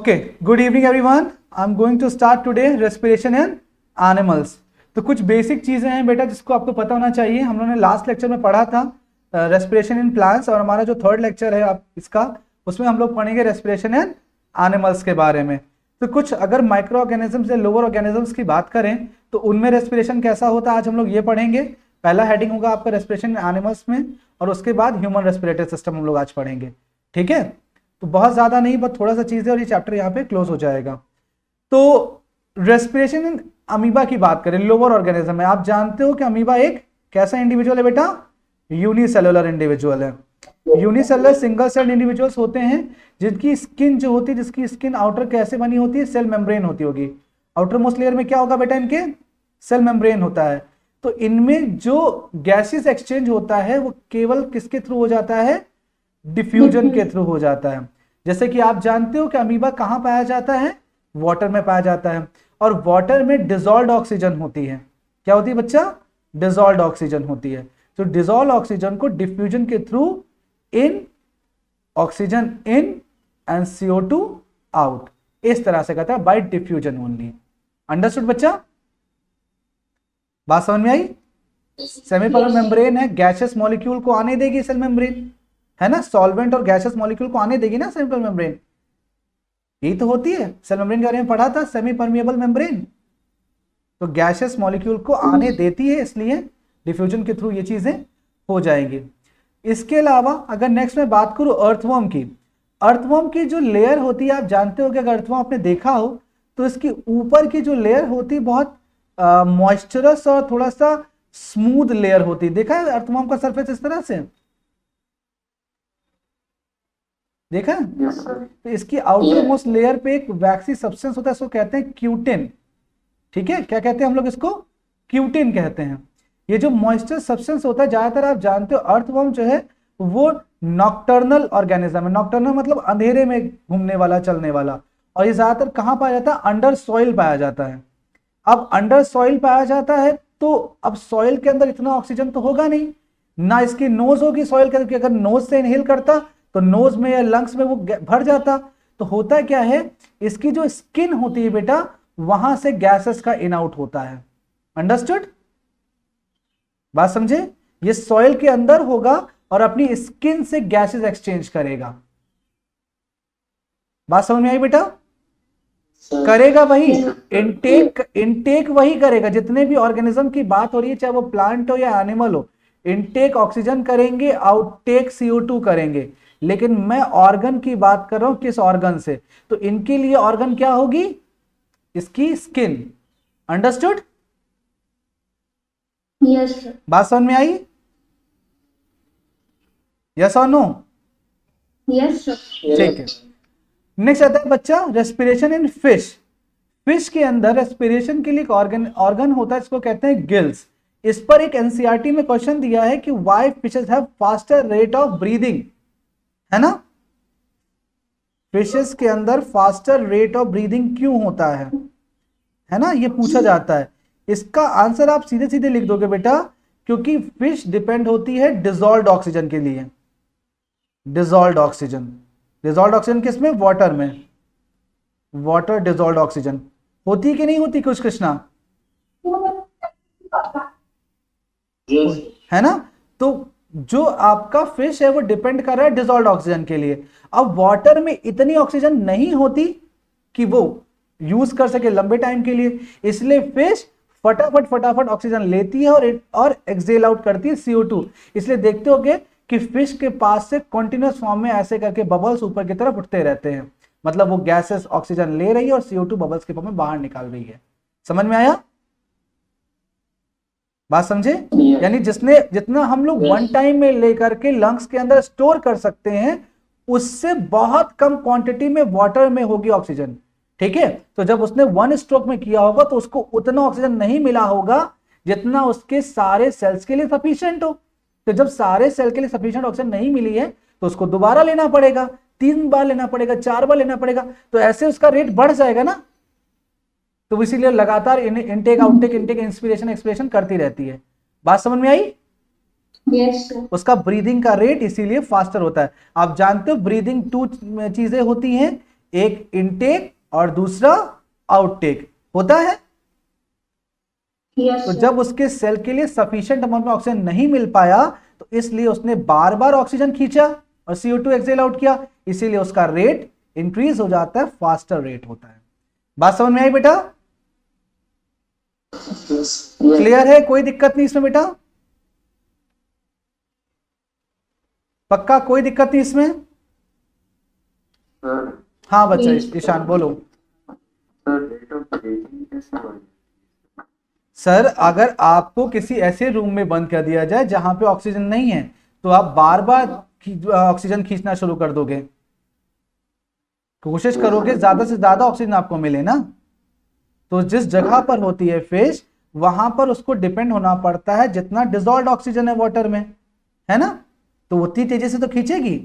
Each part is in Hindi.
Okay, good evening everyone. I am going to start today respiration in animals. तो कुछ बेसिक चीजें हैं बेटा जिसको आपको पता होना चाहिए। हम लोगों ने लास्ट लेक्चर में पढ़ा था रेस्पिरेशन इन प्लांट्स, और हमारा जो थर्ड लेक्चर है आप इसका, उसमें हम लोग पढ़ेंगे रेस्पिरेशन इन एनिमल्स के बारे में। तो कुछ अगर माइक्रो ऑर्गेनिजम्स या लोअर ऑर्गेनिजम्स की बात करें तो उनमें रेस्पिरेशन कैसा होता है आज हम लोग ये पढ़ेंगे। पहला हेडिंग होगा आपका रेस्पिरेशन इन एनिमल्स में, और उसके बाद ह्यूमन रेस्पिरेटरी सिस्टम हम लोग आज पढ़ेंगे। ठीक है, तो बहुत ज्यादा नहीं, बस थोड़ा सा चीज है और ये चैप्टर यहाँ पे क्लोज हो जाएगा। तो रेस्पिरेशन इन अमीबा की बात करें, लोअर ऑर्गेनिज्म है। आप जानते हो कि अमीबा एक कैसा इंडिविजुअल है बेटा? यूनिसेलुलर इंडिविजुअल है। यूनिसेलुलर सिंगल सेल इंडिविजुअल्स होते हैं जिनकी स्किन जो होती है, जिसकी स्किन आउटर कैसे बनी होती है? सेल मेम्ब्रेन होती होगी। आउटर मोस्ट लेयर में क्या होगा बेटा? इनके सेल मेम्ब्रेन होता है। तो इनमें जो गैसेस एक्सचेंज होता है वो केवल किसके थ्रू हो जाता है? डिफ्यूजन के थ्रू हो जाता है। जैसे कि आप जानते हो कि अमीबा कहां पाया जाता है? वाटर में पाया जाता है, और वाटर में डिसॉल्व्ड ऑक्सीजन होती है। क्या होती है बच्चा? डिसॉल्व्ड ऑक्सीजन होती है। तो डिसॉल्व्ड ऑक्सीजन को डिफ्यूजन के through in, oxygen in and CO2 out, इस तरह से कहता है बाय डिफ्यूजन ओनली। अंडरस्टूड बच्चा? बात समझ में आई? सेमीपोलर मेम्ब्रेन है, गैसियस मॉलिक्यूल को आने देगी सेल मेम्ब्रेन, है ना? सॉल्वेंट और गैसियस मॉलिक्यूल को आने देगी ना सेमीपोलर मेम्ब्रेन, यही तो होती है। सेल मेम्ब्रेन के बारे में पढ़ा था, सेमी परमिएबल मेम्ब्रेन। तो गैसियस मॉलिक्यूल को आने देती है, इसलिए डिफ्यूजन के थ्रू ये चीजें हो जाएंगी। इसके अलावा अगर नेक्स्ट में बात करूं अर्थवर्म की, अर्थवर्म की जो लेयर होती है, आप जानते हो कि अगर अर्थवर्म आपने देखा हो तो इसकी ऊपर की जो लेयर होती है बहुत मॉइस्चरस और थोड़ा सा स्मूथ लेयर होती है। देखा है अर्थवर्म का सरफेस इस तरह से? देखा? Yes, sir. तो इसकी आउटर मोस्ट लेयर पे एक वैक्सी सब्सटेंस होता है, इसको कहते हैं क्यूटिन। ठीक है, क्या कहते हैं हम लोग इसको? क्यूटिन कहते हैं। ये जो मॉइस्चर सब्सटेंस होता है, ज्यादातर आप जानते हो अर्थवर्म जो है वो नॉक्टर्नल ऑर्गेनिज्म है। नॉक्टर्नल मतलब अंधेरे में घूमने वाला, चलने वाला। और ये ज्यादातर कहां पाया जाता है? अंडर सॉइल पाया जाता है। अब अंडर सॉइल पाया जाता है तो अब सॉइल के अंदर इतना ऑक्सीजन तो होगा नहीं ना, इसकी नोज होगी सॉइल के अंदर, अगर नोज से इनहेल करता तो नोज में या लंग्स में वो भर जाता। तो होता क्या है, इसकी जो स्किन होती है बेटा, वहां से गैसेस का इन आउट होता है। अंडरस्टूड? बात समझे? ये सॉइल के अंदर होगा और अपनी स्किन से गैसेस एक्सचेंज करेगा। बात समझ में आई बेटा? करेगा वही, इनटेक वही करेगा। जितने भी ऑर्गेनिज्म की बात हो रही है, चाहे वो प्लांट हो या एनिमल हो, इनटेक ऑक्सीजन करेंगे, आउटटेक CO2 करेंगे। लेकिन मैं ऑर्गन की बात कर रहा हूं, किस ऑर्गन से? तो इनके लिए ऑर्गन क्या होगी? इसकी स्किन। अंडरस्टूड? Yes, sir. बात समझ में आई? यस और नो? Yes, sir. ठीक है। नेक्स्ट आता है बच्चा रेस्पिरेशन इन फिश। फिश के अंदर रेस्पिरेशन के लिए एक ऑर्गन होता है, इसको कहते हैं गिल्स। इस पर एक एनसीईआरटी में क्वेश्चन दिया है कि why fishes have faster rate of breathing, है ना? फिशेस के अंदर फास्टर रेट ऑफ ब्रीदिंग क्यों होता है ना? ये पूछा जाता है। इसका आंसर आप सीधे सीधे लिख दोगे बेटा, क्योंकि फिश डिपेंड होती है डिसॉल्व्ड ऑक्सीजन के लिए। डिसॉल्व्ड ऑक्सीजन, डिसॉल्व्ड ऑक्सीजन किसमें? वाटर में। वाटर डिसॉल्व्ड ऑक्सीजन होती कि नहीं होती कुछ कृष्णा? Yes. है ना? तो जो आपका फिश है वो डिपेंड कर रहा है डिसॉल्व्ड ऑक्सीजन के लिए। अब वाटर में इतनी ऑक्सीजन नहीं होती कि वो यूज कर सके लंबे टाइम के लिए, इसलिए फिश फटाफट ऑक्सीजन लेती है और एक्सहेल आउट करती है CO2। इसलिए देखते होगे कि फिश के पास से कॉन्टिन्यूस फॉर्म में ऐसे करके बबल्स ऊपर की तरफ उठते रहते हैं, मतलब वो गैसेस ऑक्सीजन ले रही है और CO2 बबल्स के फॉर्म में बाहर निकाल रही है। समझ में आया? बात समझे? Yes. यानी जितना हम लोग वन टाइम में लेकर के लंग्स के अंदर स्टोर कर सकते हैं, उससे बहुत कम क्वांटिटी में वाटर में होगी ऑक्सीजन। ठीक है, तो जब उसने वन स्ट्रोक में किया होगा तो उसको उतना ऑक्सीजन नहीं मिला होगा जितना उसके सारे सेल्स के लिए सफिशिएंट हो। तो जब सारे सेल के लिए सफिशिएंट ऑक्सीजन नहीं मिली है तो उसको दोबारा लेना पड़ेगा, 3 बार लेना पड़ेगा, 4 बार लेना पड़ेगा, तो ऐसे उसका रेट बढ़ जाएगा ना। तो इसीलिए लगातार intake outtake, intake inspiration expiration करती रहती है। बात समझ में आई? Yes, sir. उसका ब्रीदिंग का रेट इसीलिए फास्टर होता है। आप जानते हो ब्रीदिंग 2 चीजें होती हैं, एक इनटेक और दूसरा आउटटेक होता है। Yes, तो sir. जब उसके सेल के लिए सफिशिएंट अमाउंट में ऑक्सीजन नहीं मिल पाया तो इसलिए उसने बार बार ऑक्सीजन खींचा और CO2 एक्सेल आउट किया, इसीलिए उसका रेट इंक्रीज हो जाता है, फास्टर रेट होता है। बात समझ में आई बेटा? क्लियर है? कोई दिक्कत नहीं इसमें बेटा? पक्का कोई दिक्कत नहीं इसमें? हाँ बच्चा ईशान बोलो। सर अगर आपको किसी ऐसे रूम में बंद कर दिया जाए जहां पे ऑक्सीजन नहीं है तो आप बार बार ऑक्सीजन खींचना शुरू कर दोगे, कोशिश करोगे ज्यादा से ज्यादा ऑक्सीजन आपको मिले ना। तो जिस जगह पर होती है फिश वहां पर उसको डिपेंड होना पड़ता है जितना डिजॉल्व ऑक्सीजन है वाटर में, है ना, तो उतनी तेजी से तो खींचेगी।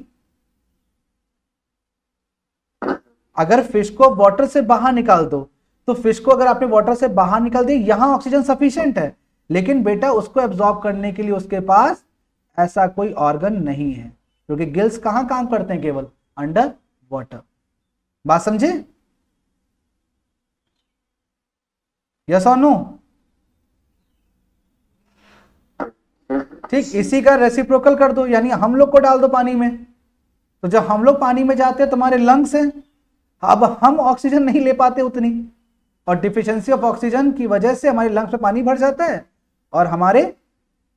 अगर फिश को वाटर से बाहर निकाल दो तो फिश को अगर आपने वाटर से बाहर निकाल दिया, यहां ऑक्सीजन सफिशिएंट है, लेकिन बेटा उसको एब्जॉर्ब करने के लिए उसके पास ऐसा कोई ऑर्गन नहीं है, क्योंकि गिल्स कहां काम करते हैं? केवल अंडर वाटर। बात समझे? यस और नो? ठीक, इसी का रेसिप्रोकल कर दो, यानी हम लोग को डाल दो पानी में। तो जब हम लोग पानी में जाते हैं तुम्हारे लंग्स हैं, अब हम ऑक्सीजन नहीं ले पाते उतनी, और डिफिशियंसी ऑफ ऑक्सीजन की वजह से हमारे लंग्स में पानी भर जाता है और हमारे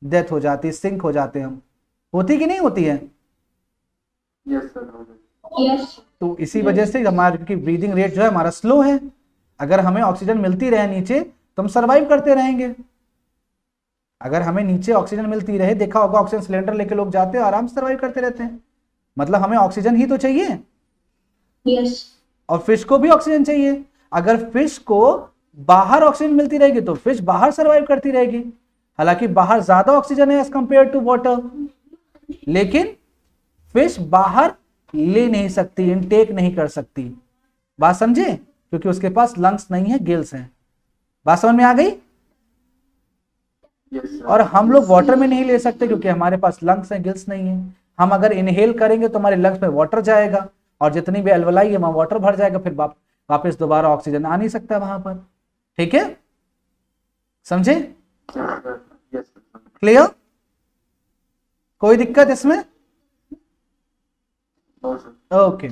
डेथ हो जाती है, सिंक हो जाते हैं हम। होती कि नहीं होती है? Yes. तो इसी वजह से हमारी ब्रीदिंग रेट जो है हमारा स्लो है। अगर हमें ऑक्सीजन मिलती रहे नीचे तो हम सर्वाइव करते रहेंगे। अगर हमें नीचे ऑक्सीजन मिलती रहे, देखा होगा ऑक्सीजन सिलेंडर लेके लोग जाते हैं, आराम से सर्वाइव करते रहते हैं। मतलब हमें ऑक्सीजन ही तो चाहिए, Yes. और फिश को भी ऑक्सीजन चाहिए। अगर फिश को बाहर ऑक्सीजन मिलती रहेगी तो फिश बाहर सर्वाइव करती रहेगी। हालांकि बाहर ज्यादा ऑक्सीजन है एज कंपेयर टू वाटर, लेकिन फिश बाहर ले नहीं सकती, इनटेक नहीं कर सकती। बात समझे? क्योंकि उसके पास लंग्स नहीं है, गिल्स हैं। बात समझ में आ गई? और हम लोग वाटर में नहीं ले सकते क्योंकि हमारे पास लंग्स हैं, गिल्स नहीं है। हम अगर इनहेल करेंगे तो हमारे लंग्स में वाटर जाएगा और जितनी भी एल्वलाई है वहां वाटर भर जाएगा, फिर वापस दोबारा ऑक्सीजन आ नहीं सकता वहां पर। ठीक है, समझे? क्लियर? कोई दिक्कत इसमें? ओके,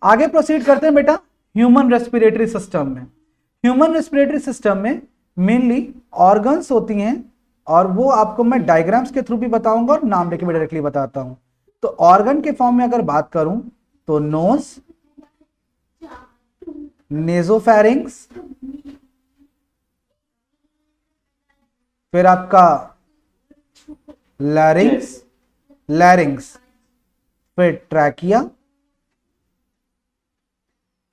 आगे प्रोसीड करते हैं बेटा ह्यूमन रेस्पिरेटरी सिस्टम में। ह्यूमन रेस्पिरेटरी सिस्टम में मेनली ऑर्गन्स होती हैं, और वो आपको मैं डायग्राम्स के थ्रू भी बताऊंगा और नाम लेके भी डायरेक्टली बताता हूं। तो ऑर्गन के फॉर्म में अगर बात करूं तो नोज, नेजोफेरिंक्स, फिर आपका लैरिंग्स, फिर ट्रैकिया,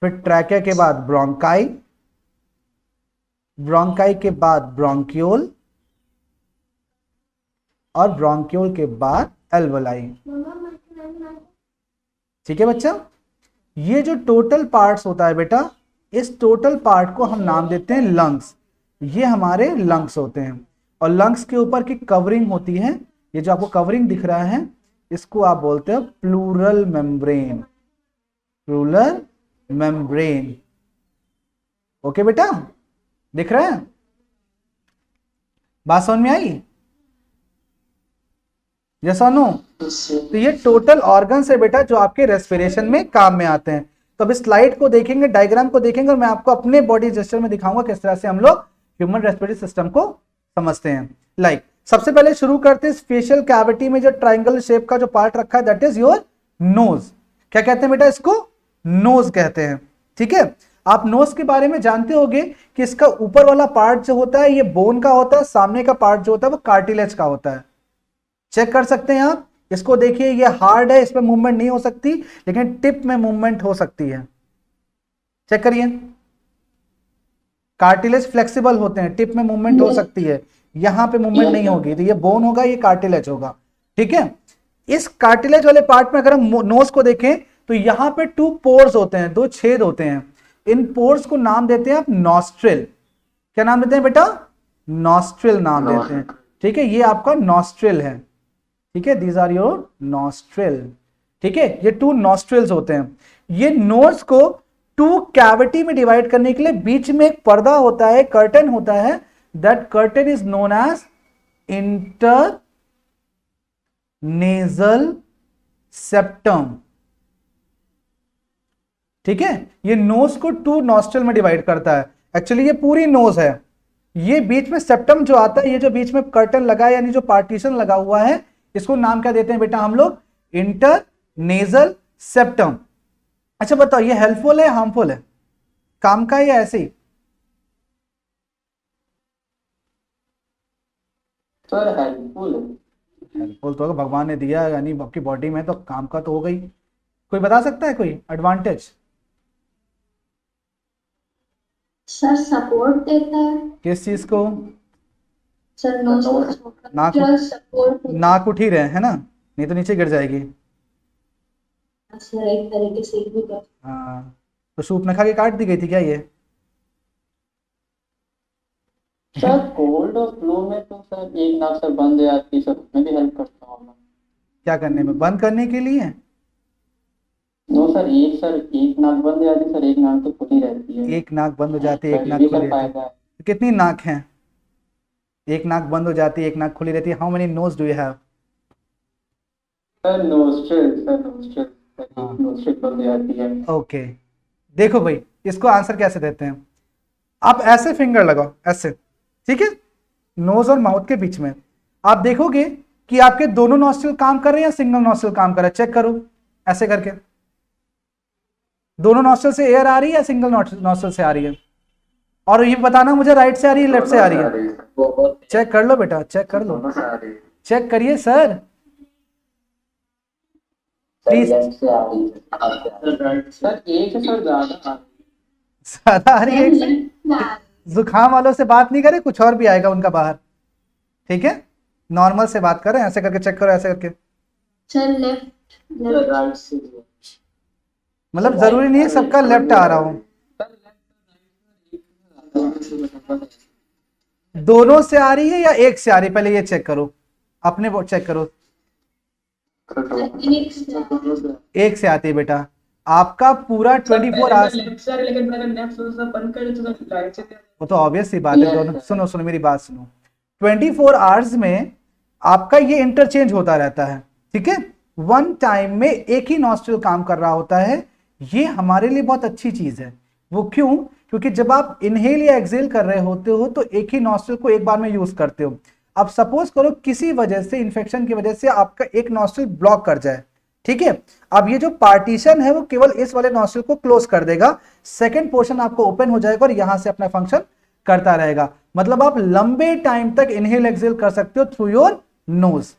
फिर ट्रैकिया के बाद ब्रोंकाई, ब्रोंकाई के बाद ब्रोंक्यूल, और ब्रोंक्यूल के बाद एल्वोलाई। ठीक है बच्चा? ये जो टोटल पार्ट्स होता है बेटा, इस टोटल पार्ट को हम नाम देते हैं लंग्स। ये हमारे लंग्स होते हैं, और लंग्स के ऊपर की कवरिंग होती है, ये जो आपको कवरिंग दिख रहा है इसको आप बोलते हैं plural membrane. Pleural membrane, okay बेटा? दिख रहा है? बात समझ में आई? यस और नो? तो ये टोटल ऑर्गन्स है बेटा जो आपके रेस्पिरेशन में काम में आते हैं। तो अब इस स्लाइड को देखेंगे, डायग्राम को देखेंगे, और मैं आपको अपने बॉडी जेस्चर में दिखाऊंगा किस तरह से हम लोग ह्यूमन रेस्पिरेटरी सिस्टम को समझते हैं। लाइक सबसे पहले शुरू करते हैं फेशियल कैविटी में जो ट्राइंगल शेप का जो पार्ट रखा है, दैट इज योर नोज। क्या कहते हैं बेटा इसको? नोज कहते हैं। ठीक है, आप नोज के बारे में जानते होंगे कि इसका ऊपर वाला पार्ट जो होता है ये बोन का होता है, सामने का पार्ट जो होता है वो कार्टिलेज का होता है। चेक कर सकते हैं आप इसको, देखिए ये हार्ड है, इसमें मूवमेंट नहीं हो सकती, लेकिन टिप में मूवमेंट हो सकती है। चेक करिए, कार्टिलेज फ्लेक्सिबल होते हैं, टिप में मूवमेंट हो सकती है, यहां पे मूवमेंट नहीं होगी, तो ये बोन होगा, ये कार्टिलेज होगा। ठीक है, इस कार्टिलेज वाले पार्ट में अगर हम नोज को देखें तो यहां पे 2 पोर्स होते हैं, 2 छेद होते हैं। इन पोर्स को नाम देते हैं आप नॉस्ट्रिल। क्या नाम देते हैं बेटा? नॉस्ट्रिल नाम देते हैं। ठीक है, ये आपका नॉस्ट्रिल है। ठीक है, दीज आर योर नॉस्ट्रिल। ठीक है, ये 2 नॉस्ट्रिल्स होते हैं। ये नोज को टू कैविटी में डिवाइड करने के लिए बीच में एक पर्दा होता है, कर्टन होता है, that curtain is known as inter nasal septum. ठीक है, ये नोज को टू नॉस्ट्रल में डिवाइड करता है। एक्चुअली ये पूरी नोज है, ये बीच में सेप्टम जो आता है, ये जो बीच में कर्टन लगा है यानी जो पार्टीशन लगा हुआ है, इसको नाम क्या देते हैं बेटा हम लोग? Inter nasal septum. अच्छा बताओ, ये हेल्पफुल है हार्मफुल है, काम का या ऐसे ही? सर हेल्पफुल है। हेल्पफुल तो भगवान ने दिया यानी आपकी बॉडी में, तो काम का तो हो गई। कोई बता सकता है कोई एडवांटेज? सर सपोर्ट देता है। किस चीज को? सर नोज नाक सपोर्ट नाक उठ ही रहे है ना, नहीं तो नीचे गिर जाएगी। सर एक तरीके से भी कर। हाँ, तो सूप न खा के काट दी गई थी क्या ये? सर कोल्ड और फ्लू में तो सर एक नाक सर बंद हो जाती है, सर उसमें भी हेल्प करता हूँ। क्या करने में? बंद करने के लिए? नो सर, एक नाक बंद हो जाती है सर, एक नाक तो खुली रहती है। एक नाक बंद हो जाती है, एक सर, नाक ये भी खुली सर रहती है। फायदा है। तो कितनी नाक हैं? एक नाक बंद हो जाती है, एक नाक खुली रहती है। How many nose do you have? Sir nostril हाँ। एक नोस्ट्रिल बंद हो जाती है। ओके, देखो भाई इसको आंसर कैसे देते हैं। आप ऐसे फिंगर लगाओ, ऐसे, ठीक है, नोज और माउथ के बीच में। आप देखोगे कि आपके दोनों नॉस्ट्रिल काम कर रहे हैं या सिंगल नॉस्ट्रिल काम कर रहा है। चेक करो ऐसे करके, दोनों नॉस्ट्रिल से एयर आ रही है या सिंगल नॉस्ट्रिल से आ रही है? और ये बताना मुझे राइट से आ रही है लेफ्ट से आ रही है? चेक कर लो बेटा, चेक कर लो, चेक करिए सर प्लीज। सर एक है सर ज्यादा। ज्यादा आ रही है? जुकाम वालों से बात नहीं करे, कुछ और भी आएगा उनका बाहर। ठीक है, नॉर्मल से बात करें, ऐसे करके चेक करो, ऐसे करके। सर लेफ्ट मतलब जरूरी नहीं है सबका लेफ्ट आ रहा हो, दोनों से आ रही है या एक से आ रही है, पहले ये चेक करो, अपने वो चेक करो। एक से आती है बेटा, आपका पूरा 24 आवर्स। वो तो ऑब्वियस सी बात है, दोनों। सुनो सुनो मेरी बात सुनो, 24 आवर्स में आपका ये इंटरचेंज होता रहता है। ठीक है, वन टाइम में एक ही नॉस्ट्रिल काम कर रहा होता है। ये हमारे लिए बहुत अच्छी चीज है। वो क्यों? क्योंकि जब आप इनहेल या एक्सेल कर रहे होते हो तो एक ही नॉस्ट्रिल को एक बार में यूज करते हो। अब सपोज करो किसी वजह से, इन्फेक्शन की वजह से आपका एक नॉस्ट्रिल ब्लॉक कर जाए, ठीक है, अब ये जो पार्टीशन है वो केवल इस वाले नॉस्ट्रिल को क्लोज कर देगा, सेकंड पोर्शन आपको ओपन हो जाएगा और यहां से अपना फंक्शन करता रहेगा। मतलब आप लंबे टाइम तक इनहेल एक्सेल कर सकते हो थ्रू योर नोज।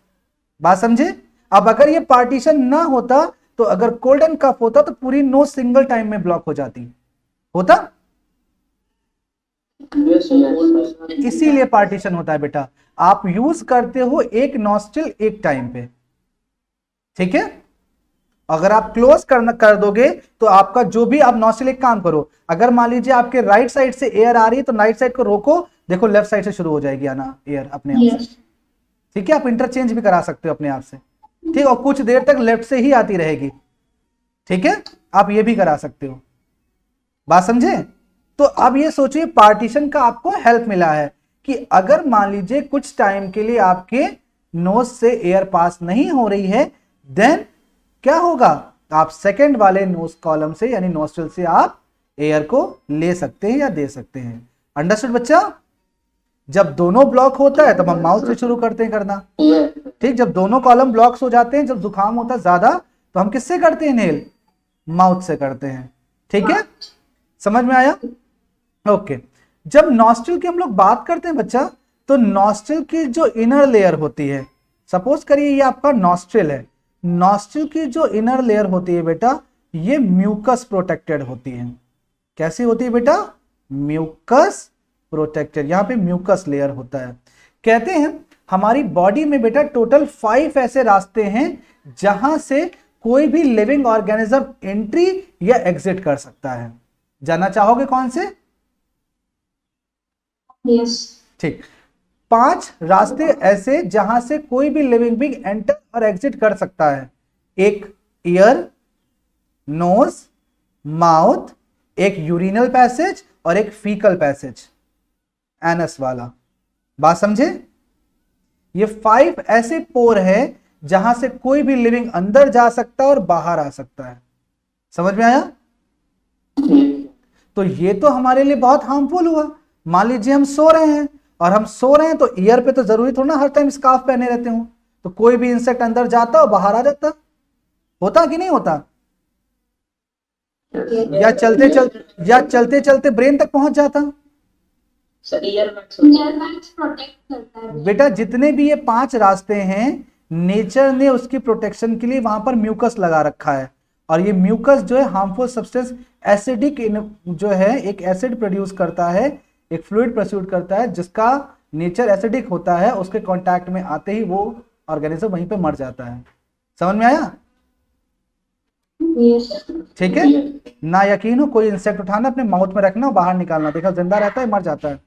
बात समझे? अब अगर ये पार्टीशन ना होता तो अगर कोल्ड एंड कफ होता तो पूरी नोज सिंगल टाइम में ब्लॉक हो जाती होता। इसीलिए पार्टीशन होता है बेटा, आप यूज करते हो एक नॉस्ट्रिल एक टाइम पे। ठीक है, अगर आप क्लोज कर दोगे तो आपका जो भी, आप नॉस्ट्रिल एक काम करो, अगर मान लीजिए आपके राइट साइड से एयर आ रही है तो राइट साइड को रोको, देखो लेफ्ट साइड से शुरू हो जाएगी आना एयर अपने आप से। ठीक है, आप इंटरचेंज भी करा सकते हो अपने आप से, ठीक, और कुछ देर तक लेफ्ट से ही आती रहेगी। ठीक है, आप ये भी करा सकते हो। बात समझे? तो अब ये सोचिए पार्टीशन का आपको हेल्प मिला है कि अगर मान लीजिए कुछ टाइम के लिए आपके नोज से एयर पास नहीं हो रही है, देन क्या होगा? आप सेकंड वाले नोज कॉलम से यानी नोस्ट्रिल से आप एयर को ले सकते हैं या दे सकते हैं। अंडरस्टूड बच्चा? जब दोनों ब्लॉक होता है तब हम माउथ से शुरू करते हैं करना। ठीक, जब दोनों कॉलम ब्लॉक्स हो जाते हैं, जब जुकाम होता है ज्यादा, तो हम किससे करते हैं इनहेल? माउथ से करते हैं। ठीक है, समझ में आया? ओके, जब नॉस्ट्रिल की हम लोग बात करते हैं बच्चा, तो नॉस्ट्रिल की जो इनर लेयर होती है, सपोज करिए ये आपका नॉस्ट्रिल है, नॉस्ट्रिल की जो इनर लेयर होती है बेटा, ये म्यूकस प्रोटेक्टेड होती है। कैसी होती है बेटा? म्यूकस प्रोटेक्टेड, यहां पे म्यूकस लेयर होता है। कहते हैं हमारी बॉडी में बेटा टोटल 5 ऐसे रास्ते हैं जहां से कोई भी लिविंग ऑर्गेनिज्म एंट्री या एग्जिट कर सकता है। जानना चाहोगे कौन से? यस। ठीक, 5 रास्ते ऐसे जहां से कोई भी लिविंग बीइंग एंटर और एग्जिट कर सकता है। एक ईयर, नोज, माउथ, एक यूरिनल पैसेज और एक फीकल पैसेज, एनस वाला। बात समझे? ये 5 ऐसे पोर है जहां से कोई भी लिविंग अंदर जा सकता है और बाहर आ सकता है। समझ में आया? तो ये तो हमारे लिए बहुत हार्मफुल हुआ। मान लीजिए हम सो रहे हैं, और हम सो रहे हैं तो ईयर पे तो जरूरी थोड़ा ना हर टाइम स्कार्फ पहने रहते हो, तो कोई भी इंसेक्ट अंदर जाता और बाहर आ जाता। होता कि नहीं होता? या चलते चलते ब्रेन तक पहुंच जाता। सर ईयर ईयरबड्स प्रोटेक्ट करता है। बेटा जितने भी ये 5 रास्ते हैं, नेचर ने उसकी प्रोटेक्शन के लिए वहां पर म्यूकस लगा रखा है, और ये म्यूकस जो है हार्मफुल सब्सटेंस एसिडिक जो है एक एसिड प्रोड्यूस करता है, एक फ्लूइड प्रोड्यूस करता है जिसका नेचर एसिडिक होता है। उसके कांटेक्ट में आते ही वो ऑर्गेनिज्म वहीं पे मर जाता है। समझ में आया? यस ठीक है, ना यकीन हो कोई इंसेक्ट उठाना अपने माउथ में रखना और बाहर निकालना, देखा जिंदा रहता है मर जाता है।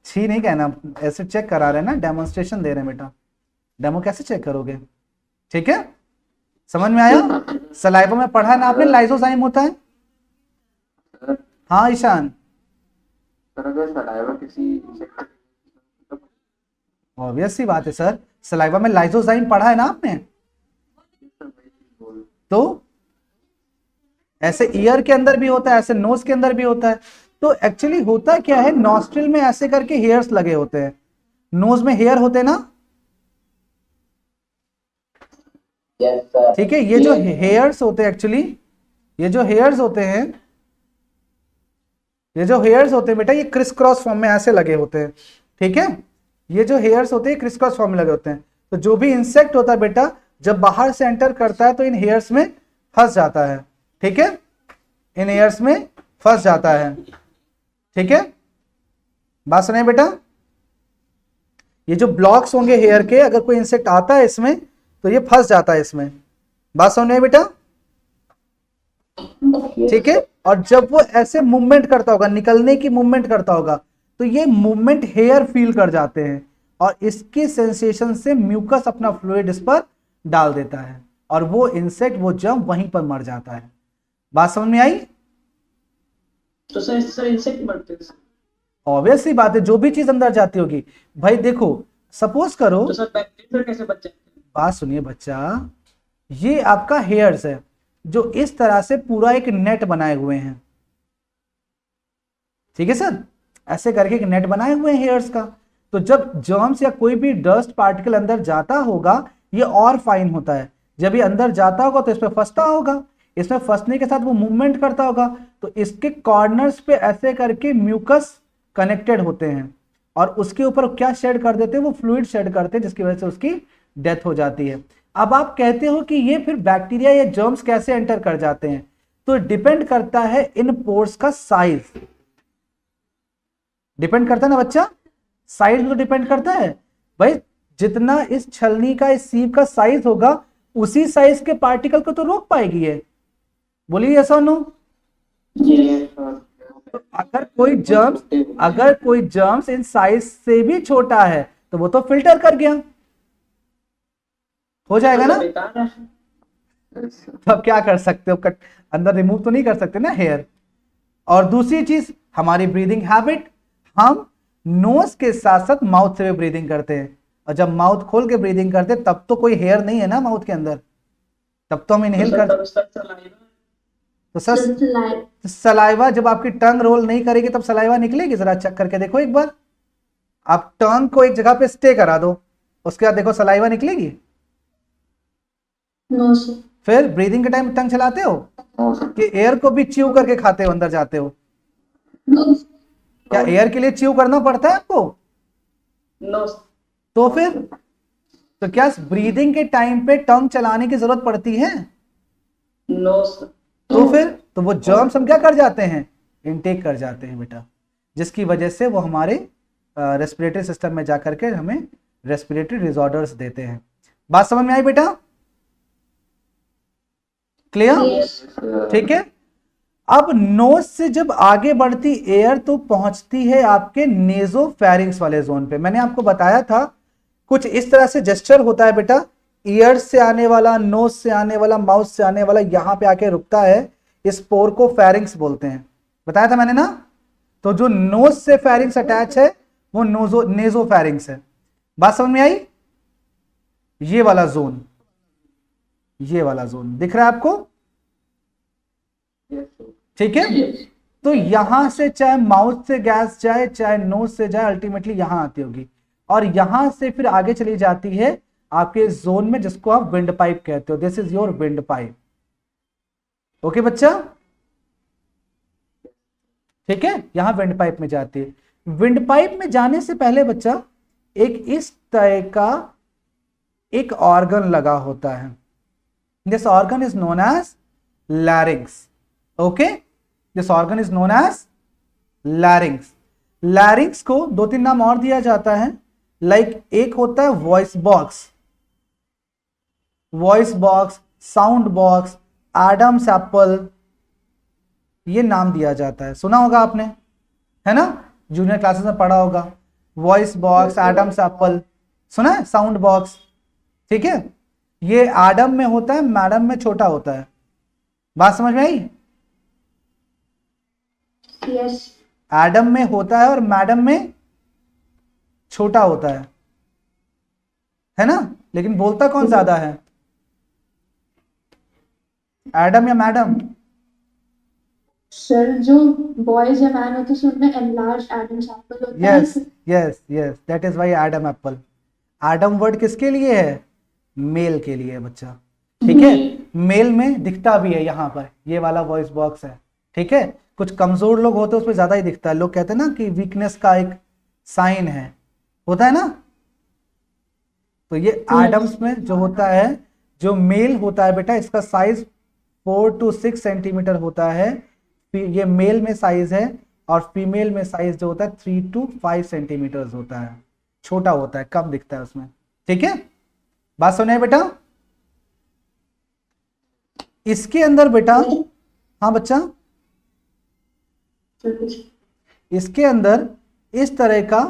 छी नहीं कहना, ऐसे चेक करा रहे हैं ना, डेमोन्स्ट्रेशन दे रहे हैं बेटा, डेमो कैसे चेक करोगे? ठीक है, समझ में आया? सलाइवा में पढ़ा ना आपने, लाइसोजाइम होता है। हाँ ईशान, ऑब्वियस सी बात है सर, सलाइवा में लाइसोजाइम पढ़ा है ना आपने। तो ऐसे ईयर के अंदर भी होता है, ऐसे नोज के अंदर भी होता है। तो एक्चुअली होता क्या है, नॉस्ट्रिल में ऐसे करके हेयर्स लगे होते हैं, नोज में हेयर होते हैं ना। ठीक है, ये जो हेयर्स होते हैं एक्चुअली, ये जो हेयर्स होते हैं, ये जो हेयर्स होते हैं बेटा, ये क्रिस क्रॉस फॉर्म में ऐसे लगे होते हैं। ठीक है, ये जो हेयर्स होते हैं क्रिस क्रॉस फॉर्म में लगे होते हैं। तो जो भी इंसेक्ट होता है बेटा, जब बाहर से एंटर करता है तो इन हेयर्स में फंस जाता है। ठीक है, इन हेयर्स में फंस जाता है। ठीक है, बात सुनिए बेटा, ये जो ब्लॉक्स होंगे हेयर के, अगर कोई इंसेक्ट आता है इसमें तो ये फंस जाता है इसमें। बात सुनिए बेटा, ठीक है। और जब वो ऐसे मूवमेंट करता होगा, निकलने की मूवमेंट करता होगा, तो ये मूवमेंट हेयर फील कर जाते हैं, और इसकी सेंसेशन से म्यूकस अपना फ्लूइड इस पर डाल देता है, और वो इंसेक्ट, वो जर्म वहीं पर मर जाता है। बात समझ में आई? तो सर इंसेक्ट मरते हैं। ऑब्वियस सी बात है, जो भी चीज अंदर जाती होगी। भाई देखो, सपोज करो, तो सर बैक्टीरिया कैसे बच जाते हैं? बात सुनिए बच्चा, ये आपका हेयर्स है जो इस तरह से पूरा एक नेट बनाए हुए हैं। ठीक है सर, ऐसे करके एक नेट बनाए हुए हैं हेयर्स का। तो जब जर्म्स या कोई भी डस्ट पार्टिकल अंदर जाता होगा, ये और फाइन होता है। जब ये अंदर जाता होगा तो इस पर फंसता होगा, इसमें फंसने के साथ वो मूवमेंट करता होगा, तो इसके कॉर्नर्स पे ऐसे करके म्यूकस कनेक्टेड होते हैं, और उसके ऊपर क्या शेड कर देते हैं, वो फ्लूइड शेड करते हैं, जिसकी वजह से उसकी डेथ हो जाती है। अब आप कहते हो कि ये फिर बैक्टीरिया या जर्म्स कैसे एंटर कर जाते हैं, तो डिपेंड करता है इन पोर्स का साइज। डिपेंड करता है ना बच्चा, साइज में तो डिपेंड करता है भाई। जितना इस छलनी का, इस सीप का साइज होगा, उसी साइज के पार्टिकल को तो रोक पाएगी ये। बोलिए ऐसा नो। अगर कोई जर्म्स इन साइज से भी छोटा है तो वो तो फिल्टर कर गया, हो जाएगा ना। तो अब क्या कर सकते हो, कट अंदर रिमूव तो नहीं कर सकते ना हेयर। और दूसरी चीज, हमारी ब्रीदिंग हैबिट, हम नोज के साथ साथ माउथ से भी ब्रीदिंग करते हैं, और जब माउथ खोल के ब्रीदिंग करते हैं तब तो कोई हेयर नहीं है ना माउथ के अंदर, तब तो हम इनहेल कर। तो सर सलाइवा जब आपकी टंग रोल नहीं करेगी तब सलाइवा निकलेगी? जरा चेक करके देखो एक बार, आप टंग को एक जगह पे स्टे करा दो, उसके बाद देखो सलाइवा निकलेगी? No sir. फिर ब्रीदिंग के टाइम टंग चलाते हो कि एयर को भी च्यू करके खाते हो, अंदर जाते हो? नो क्या एयर के लिए च्यू करना पड़ता है आपको? नो। तो फिर तो क्या ब्रीदिंग के टाइम पे टंग चलाने की जरूरत पड़ती है? No sir. तो फिर तो वो जर्म्स हम क्या कर जाते हैं, इनटेक कर जाते हैं बेटा, जिसकी वजह से वो हमारे रेस्पिरेटरी सिस्टम में जाकर के हमें रेस्पिरेटरी डिसऑर्डर्स देते हैं। बात समझ में आई बेटा? क्लियर? ठीक है। अब नोज से जब आगे बढ़ती एयर तो पहुंचती है आपके नेजोफेरिंक्स वाले जोन पे। मैंने आपको बताया था कुछ इस तरह से जेस्चर होता है बेटा ईयर्स से आने वाला, नोज से आने वाला, माउथ से आने वाला यहाँ पे आके रुकता है, इस पोर को फेरिंग्स बोलते हैं। बताया था मैंने ना। तो जो नोज से फेरिंग्स अटैच है वो नेजो फेरिंग्स है। बात समझ में आई? ये वाला जोन, ये वाला जोन दिख रहा है आपको? ठीक है। तो यहां से चाहे माउथ से गैस जाए, चाहे नोज से जाए, अल्टीमेटली यहां आती होगी और यहां से फिर आगे चली जाती है आपके जोन में, जिसको आप विंड पाइप कहते हो। This is your wind pipe. Okay बच्चा, ठीक है। यहां विंड पाइप में जाती है। विंड पाइप में जाने से पहले बच्चा एक इस तरह का एक ऑर्गन लगा होता है। This organ is known as larynx. Okay, this organ is known as larynx. Larynx को दो तीन नाम और दिया जाता है, लाइक एक होता है voice box, voice box, sound box, Adam's apple, ये नाम दिया जाता है। सुना होगा आपने, है ना, जूनियर क्लासेस में पढ़ा होगा। वॉइस बॉक्स, एडम्स एप्पल, सुना है, साउंड बॉक्स। ठीक है, ये एडम में होता है, मैडम में छोटा होता है। बात समझ में आई? यस एडम में होता है और मैडम में छोटा होता है ना। लेकिन बोलता कौन ज्यादा है, एडम या मैडम? सर, जो बॉयज या मैन होते हैं उनमें एनलार्ज एडम्स एप्पल होता है। Yes yes yes, that is why Adam apple. Adam word किसके लिए है? मेल के लिए है बच्चा। ठीक है, मेल में दिखता भी है यहाँ पर, ये वाला वॉइस बॉक्स है। ठीक है, कुछ कमजोर लोग होते हैं उसमें ज्यादा ही दिखता है। लोग कहते हैं ना कि वीकनेस का एक साइन है, होता है ना। तो ये एडम्स में जो होता है, जो मेल होता है बेटा, इसका साइज 4 to 6 सेंटीमीटर होता है। ये मेल में साइज है, और फीमेल में साइज जो होता है 3 to 5 सेंटीमीटर होता है। छोटा होता है, कम दिखता है उसमें। ठीक है, बात सुने बेटा। इसके अंदर बेटा, हाँ बच्चा, इसके अंदर इस तरह का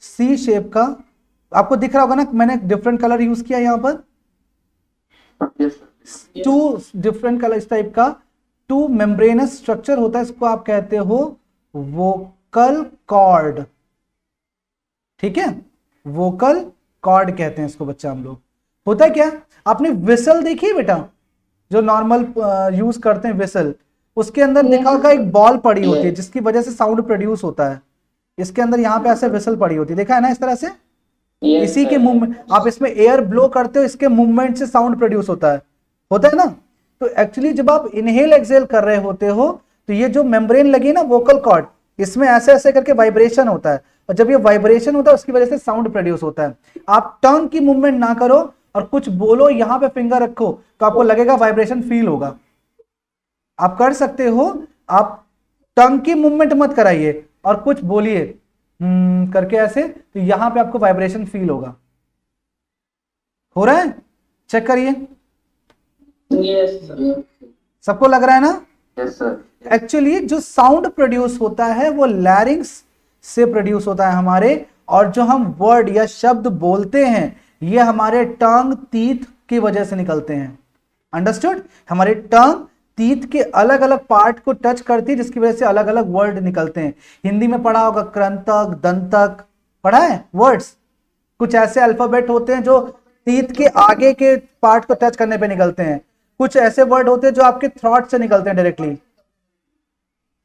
सी शेप का आपको दिख रहा होगा ना, मैंने डिफरेंट कलर यूज किया यहाँ पर, टू डिफरेंट कलर, इस टाइप का टू मेम्ब्रेनस स्ट्रक्चर होता है। इसको आप कहते हो वोकल कॉर्ड। ठीक है, वोकल कॉर्ड कहते हैं इसको बच्चा हम लोग। होता है क्या, आपने विसल देखी है बेटा, जो नॉर्मल यूज करते हैं विसल, उसके अंदर देखा होगा एक बॉल पड़ी होती है जिसकी वजह से साउंड प्रोड्यूस होता है। इसके अंदर यहाँ पे ऐसे विसल पड़ी होती है, देखा है ना, इस तरह से। इसी के मूवमेंट, आप इसमें एयर ब्लो करते हो, इसके मूवमेंट से साउंड प्रोड्यूस होता है ना। तो एक्चुअली जब आप इनहेल एक्सेल कर रहे होते हो, तो ये जो मेम्ब्रेन लगी है ना वोकल कॉर्ड, इसमें ऐसे ऐसे करके वाइब्रेशन होता है, और जब ये वाइब्रेशन होता है उसकी वजह से साउंड प्रोड्यूस होता है। आप टंग की मूवमेंट ना करो और कुछ बोलो, यहां पे फिंगर रखो, तो आपको लगेगा वाइब्रेशन फील होगा। आप कर सकते हो, आप टंग की मूवमेंट मत कराइए और कुछ बोलिए करके ऐसे, तो यहां पे आपको वाइब्रेशन फील होगा। हो रहा है, चेक करिए। सबको लग रहा है ना? Yes sir. एक्चुअली जो साउंड प्रोड्यूस होता है वो लैरिंग्स से प्रोड्यूस होता है हमारे, और जो हम वर्ड या शब्द बोलते हैं ये हमारे टंग, तीत की वजह से निकलते हैं। अंडरस्टूड? हमारे टंग तीत के अलग अलग पार्ट को टच करती है, जिसकी वजह से अलग अलग वर्ड निकलते हैं। हिंदी में पढ़ा होगा कृंतक, दंतक, पढ़ा है वर्ड्स। कुछ ऐसे अल्फाबेट होते हैं जो तीत के आगे के पार्ट को टच करने पे निकलते हैं। कुछ ऐसे वर्ड होते हैं जो आपके थ्रॉट से निकलते हैं डायरेक्टली,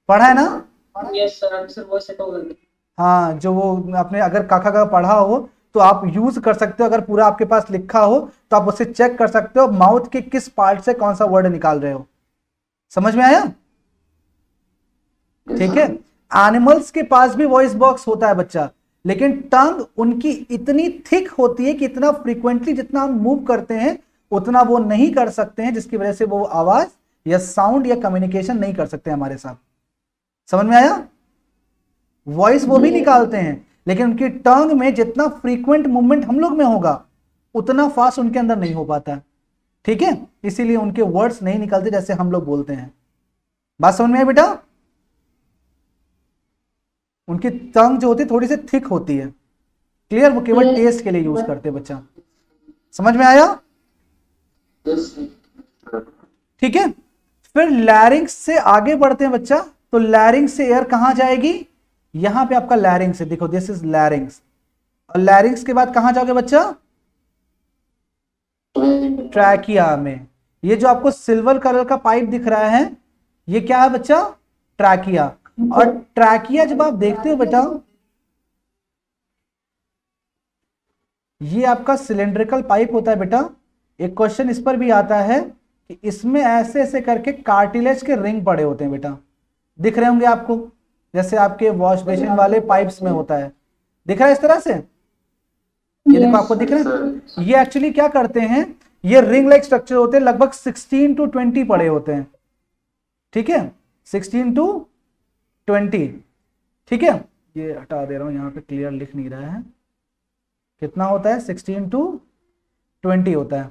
पढ़ा है ना? यस सर, आंसर वो से तो हाँ, जो वो आपने अगर काका का पढ़ा हो तो आप यूज कर सकते हो। अगर पूरा आपके पास लिखा हो तो आप उससे चेक कर सकते हो माउथ के किस पार्ट से कौन सा वर्ड निकाल रहे हो। समझ में आया? ठीक है, एनिमल्स के पास भी वॉइस बॉक्स होता है बच्चा, लेकिन टंग उनकी इतनी थिक होती है कि इतना फ्रीक्वेंटली जितना हम मूव करते हैं उतना वो नहीं कर सकते हैं, जिसकी वजह से वो आवाज या साउंड या कम्युनिकेशन नहीं कर सकते हमारे साथ। समझ में आया? वॉइस वो भी निकालते हैं, लेकिन उनकी टंग में जितना फ्रीक्वेंट मूवमेंट हम लोग में होगा उतना फास्ट उनके अंदर नहीं हो पाता। ठीक है, इसीलिए उनके वर्ड्स नहीं निकलते जैसे हम लोग बोलते हैं। बात समझ में है बेटा? उनकी टंग जो होती है थोड़ी सी थिक होती है। क्लियर? वो केवल टेस्ट के लिए यूज करते हैं बच्चा। समझ में आया? यस ठीक है। फिर लैरिंक्स से आगे बढ़ते हैं बच्चा, तो लैरिंक्स से एयर कहां जाएगी, यहां पे आपका लैरिंक्स है, देखो दिस इज लैरिंक्स, और लैरिंक्स के बाद कहां जाओगे बच्चा, ट्रैकिया में। ये जो आपको सिल्वर कलर का पाइप दिख रहा है, ये क्या है बच्चा, ट्रैकिया। और ट्रैकिया जब आप देखते हो बेटा, ये आपका सिलेंड्रिकल पाइप होता है बेटा। एक क्वेश्चन इस पर भी आता है कि इसमें ऐसे ऐसे करके कार्टिलेज के रिंग पड़े होते हैं बेटा, दिख रहे होंगे आपको, जैसे आपके वॉश बेसिन वाले पाइप्स में होता है, दिख रहा है इस तरह से, ये देखो आपको दिख रहा है। ये एक्चुअली क्या करते हैं, ये रिंग लाइक स्ट्रक्चर होते हैं, लगभग 16 to 20 पड़े होते हैं, ठीक है, 16 to 20, ठीक है। ये हटा दे रहा हूं, यहाँ पे क्लियर लिख नहीं रहा है, कितना होता है, 16 to 20 होता है,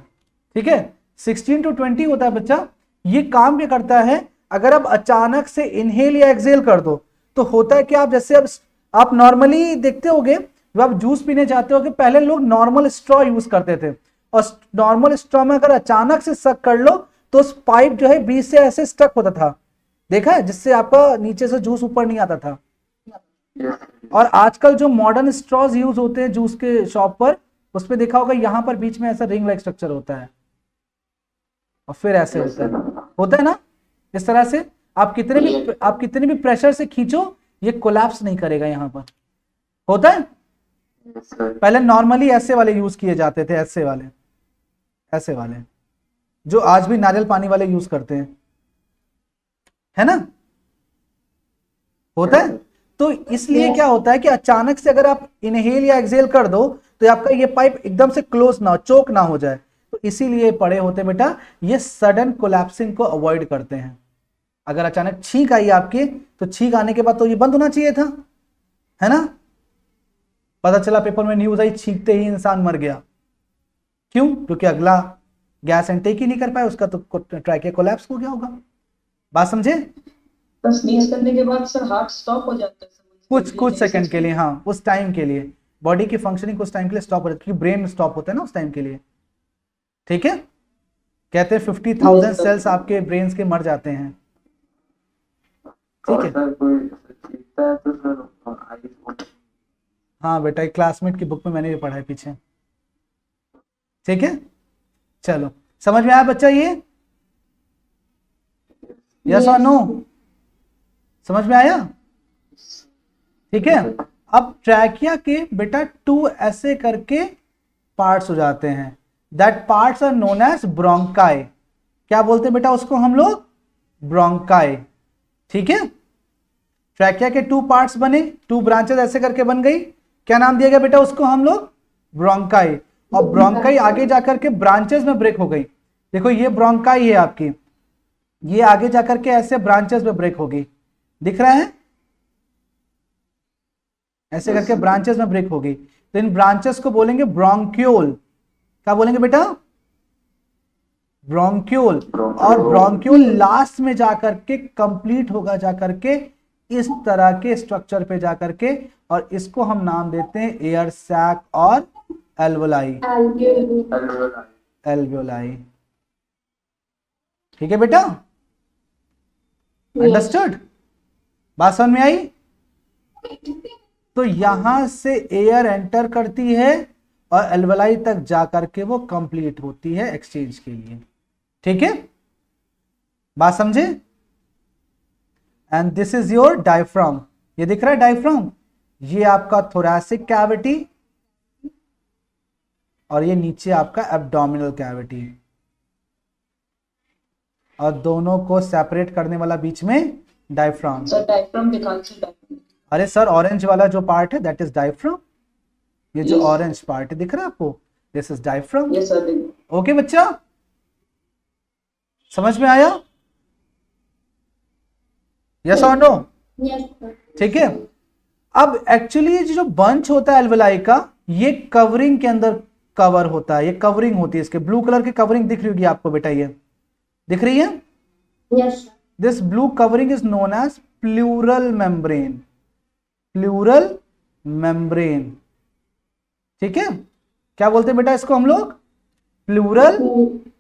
ठीक है, 16 to 20 होता है बच्चा। ये काम क्या करता है, अगर आप अचानक से इनहेल या एक्सहेल कर दो तो होता है कि आप जैसे अब आप नॉर्मली देखते होगे जब आप जूस पीने जाते हो कि पहले लोग नॉर्मल स्ट्रॉ यूज करते थे, और नॉर्मल स्ट्रॉ में अगर अचानक से सक कर लो तो उस पाइप जो है बीच से ऐसे स्टक होता था, देखा है, जिससे आपका नीचे से जूस ऊपर नहीं आता था। और आजकल जो मॉडर्न स्ट्रॉज यूज होते हैं जूस के शॉप पर, उसमें देखा होगा यहां पर बीच में ऐसा रिंग लाइक स्ट्रक्चर होता है, और फिर ऐसे होता है ना, इस तरह से आप कितने भी प्रेशर से खींचो ये कोलैप्स नहीं करेगा, यहां पर होता है। पहले नॉर्मली ऐसे वाले यूज किए जाते थे, ऐसे वाले जो आज भी नारियल पानी वाले यूज करते हैं, है ना, होता है। तो इसलिए क्या होता है कि अचानक से अगर आप इनहेल या एक्सहेल कर दो तो आपका ये पाइप एकदम से क्लोज ना हो, चोक ना हो जाए, तो इसीलिए पड़े होते हैं बेटा, ये सडन कोलैप्सिंग को अवॉइड करते हैं। अगर अचानक छींक आई आपके, तो छींक आने के बाद तो ये बंद होना चाहिए था, है ना, पता चला पेपर में न्यूज आई छींकते ही इंसान मर गया, क्यों, क्योंकि अगला गैस इनटेक ही नहीं कर पाया, उसका तो ट्रैकिया कोलैप्स हो गया होगा। बात समझे, तो स्नीज करने के बाद सर हार्ट स्टॉप हो जाता है कुछ सेकंड के लिए, हाँ उस टाइम के लिए बॉडी की फंक्शनिंग कुछ टाइम के लिए स्टॉप हो जाती है, क्योंकि ब्रेन स्टॉप होता है ना उस टाइम के लिए, ठीक है। कहते हैं 50,000 सेल्स आपके ब्रेन के मर जाते हैं, ठीक है। हाँ बेटा, एक क्लासमेट की बुक में मैंने भी पढ़ा है पीछे, ठीक है। चलो समझ में आया बच्चा, ये यस और नो, समझ में आया, ठीक है। अब ट्रैकिया के बेटा 2 ऐसे करके पार्ट्स हो जाते हैं, that parts are known as bronchi. क्या बोलते हैं बेटा उसको हम लोग, ब्रोंकाई, ठीक है। ट्रैकिया के 2 पार्ट्स बने, 2 ब्रांचेस ऐसे करके बन गई, क्या नाम दिया गया बेटा उसको हम लोग, ब्रोंकाई। और ब्रोंकाई आगे जाकर के ब्रांचेस में ब्रेक हो गई, देखो ये ब्रोंकाई है आपकी, ये आगे जाकर के ऐसे ब्रांचेस में ब्रेक होगी, दिख रहा है, ऐसे करके ब्रांचेस में ब्रेक होगी, तो इन ब्रांचेस को बोलेंगे ब्रोंक्यूल। क्या बोलेंगे बेटा, ब्रोंक्यूल। और ब्रोंक्यूल लास्ट में जाकर के कंप्लीट होगा जाकर के इस तरह के स्ट्रक्चर पे जाकर के, और इसको हम नाम देते हैं एयर सैक और एल्वोलाई, एल्वोलाई, ठीक है बेटा, अंडरस्टूड, बात समझ में आई। तो यहां से एयर एंटर करती है और एल्वोलाई तक जाकर के वो कंप्लीट होती है एक्सचेंज के लिए, ठीक है, बात समझे। And this is your diaphragm, ये दिख रहा है डायफ्राम, ये आपका थोरैसिक कैविटी और ये नीचे आपका एब्डोमिनल कैविटी, और दोनों को सेपरेट करने वाला बीच में डायफ्राम। सर डायफ्राम दिखा दीजिए। अरे सर ऑरेंज वाला जो पार्ट है दैट इज डायफ्राम, ये जो ऑरेंज पार्ट है दिख रहा है आपको, this is diaphragm. Yes sir. Okay बच्चा, समझ में आया, यस और नो, ठीक है। अब एक्चुअली जो बंच होता है एल्वोलाई का, ये कवरिंग के अंदर कवर होता है, ये कवरिंग होती है, इसके ब्लू कलर की कवरिंग दिख रही होगी आपको बेटा, ये दिख रही है, Yes. This blue covering is known as pleural membrane, pleural membrane, ठीक है। क्या बोलते हैं बेटा इसको हम लोग, प्लूरल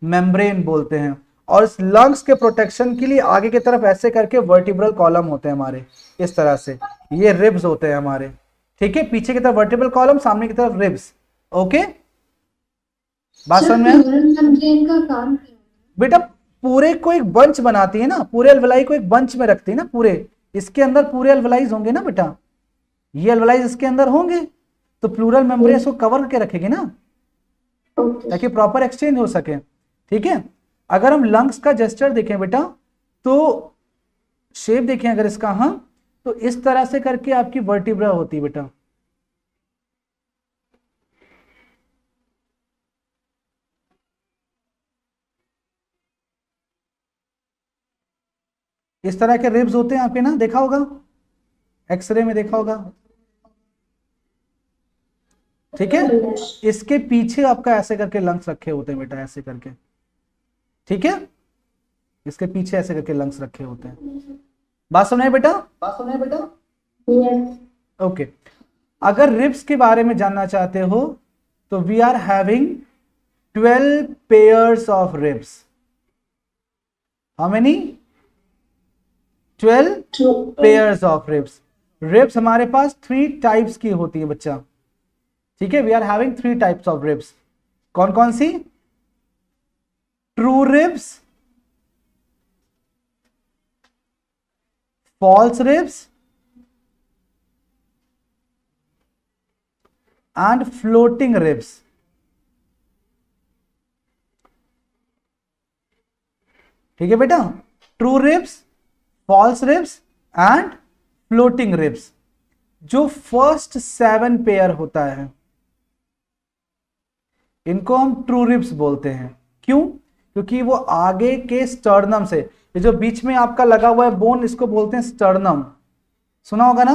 मेम्ब्रेन बोलते हैं। और इस लंग्स के प्रोटेक्शन के लिए आगे की तरफ ऐसे करके वर्टिब्रल कॉलम होते हैं हमारे, इस तरह से ये रिब्स होते हैं हमारे, ठीक है, पीछे की तरफ वर्टिब्रल कॉलम, सामने की तरफ रिब्स। ओके, बात समझ में? मेम्ब्रेन का काम क्या है? बेटा पूरे को एक बंच बनाती है ना, पूरे अलवलाई को एक बंच में रखती है ना, पूरे इसके अंदर पूरे अलवलाइज होंगे ना बेटा, ये अलवलाइज इसके अंदर होंगे, तो प्लूरल मेम्ब्रेन को कवर करके रखेगी ना, ताकि प्रॉपर एक्सचेंज हो सके, ठीक है। अगर हम लंग्स का जेस्चर देखें बेटा, तो शेप देखें अगर इसका, हम तो इस तरह से करके आपकी वर्टिब्रा होती है बेटा, इस तरह के रिब्स होते हैं आपके ना, देखा होगा एक्सरे में, देखा होगा, ठीक है। इसके पीछे आपका ऐसे करके लंग्स रखे होते हैं बेटा, ऐसे करके, ठीक है, इसके पीछे ऐसे करके लंग्स रखे होते हैं। बात सुनाए बेटा, बात सुनाए बेटा? ओके, अगर रिब्स के बारे में जानना चाहते हो तो we are having 12 pairs of ribs. How many? 12 pairs of ribs. Ribs हमारे पास 3 टाइप्स की होती है बच्चा, ठीक है, we are having 3 types of ribs. कौन कौन सी? True ribs, false ribs and floating ribs। ठीक है बेटा, true ribs, false ribs and floating ribs. जो फर्स्ट 7 पेयर होता है इनको हम ट्रू रिब्स बोलते हैं। क्यों? क्योंकि वो आगे के स्टर्नम से, ये जो बीच में आपका लगा हुआ है बोन, इसको बोलते हैं स्टर्नम, सुना होगा ना?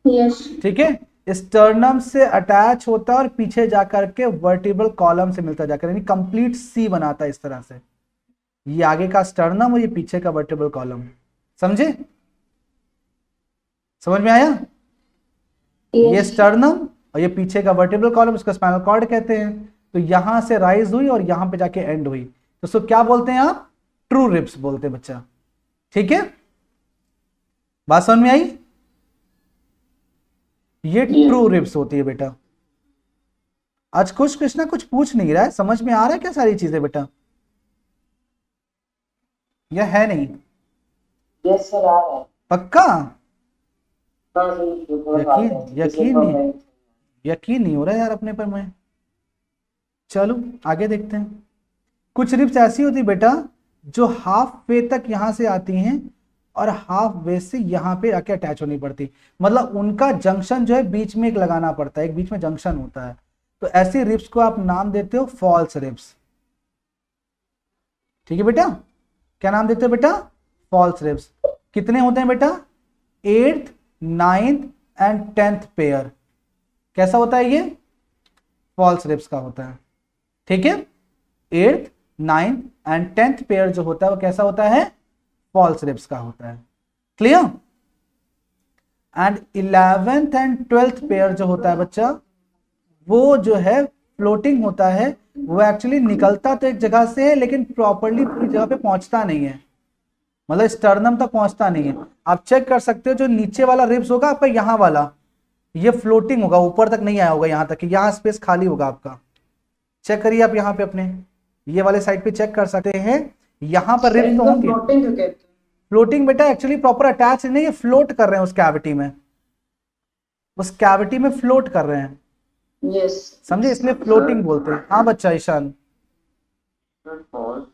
यस। ठीक है, स्टर्नम से अटैच होता है और पीछे जाकर के वर्टिब्रल कॉलम से मिलता जाकर, यानी कंप्लीट सी बनाता है इस तरह से। ये आगे का स्टर्नम और ये पीछे का वर्टिब्रल कॉलम, समझे? समझ में आया? ये स्टर्नम और ये पीछे का वर्टिब्रल कॉलम, इसका स्पाइनल कॉर्ड कहते हैं। तो यहां से राइज हुई और यहां पे जाके एंड हुई, तो उसको क्या बोलते हैं आप? ट्रू रिब्स बोलते हैं बच्चा, ठीक है। बात समझ में आई? ये ट्रू रिब्स होती है बेटा। आज कुछ कृष्णा कुछ पूछ नहीं रहा है, समझ में आ रहा है क्या सारी चीजें बेटा, या है नहीं? यस सर, आ रहा है। पक्का? यकीन यकीन नहीं हो रहा यार अपने पर मैं। चलो आगे देखते हैं। कुछ रिब्स ऐसी होती बेटा जो हाफ वे तक यहां से आती हैं और हाफ वे से यहां पे आके अटैच होनी पड़ती, मतलब उनका जंक्शन जो है बीच में एक लगाना पड़ता है, एक बीच में जंक्शन होता है। तो ऐसी रिब्स को आप नाम देते हो फॉल्स रिब्स, ठीक है बेटा। क्या नाम देते हो बेटा? False ribs. कितने होते हैं बेटा? 8th 9th and 10th pair. कैसा होता है ये? फॉल्स रिब्स का होता है, ठीक है। 8th 9th and 10th pair जो होता है वो कैसा होता है? फॉल्स रिब्स का होता है, clear. And 11th and 12th pair जो होता है बच्चा, वो जो है फ्लोटिंग होता है। वो एक्चुअली निकलता तो एक जगह से है लेकिन प्रॉपरली पूरी जगह पे पहुंचता नहीं है, मतलब स्टर्नम तक पहुंचता नहीं है। आप चेक कर सकते हो, जो नीचे वाला रिब्स होगा आपका, यहाँ वाला, ये फ्लोटिंग होगा, ऊपर तक नहीं आया होगा, यहाँ तक, यहाँ स्पेस खाली होगा आपका। चेक करिए आप यहाँ पे अपने ये वाले साइड पे चेक कर सकते हैं, यहाँ पर रिब्स तो होंगे। फ्लोटिंग कहते हैं। फ्लोटिंग बेटा एक्चुअली प्रॉपर अटैच नहीं है, फ्लोट कर रहे हैं उस कैविटी में, उस कैविटी में फ्लोट कर रहे हैं, यस समझे, इसलिए फ्लोटिंग बोलते हैं। हाँ बच्चा ईशान। फॉल्स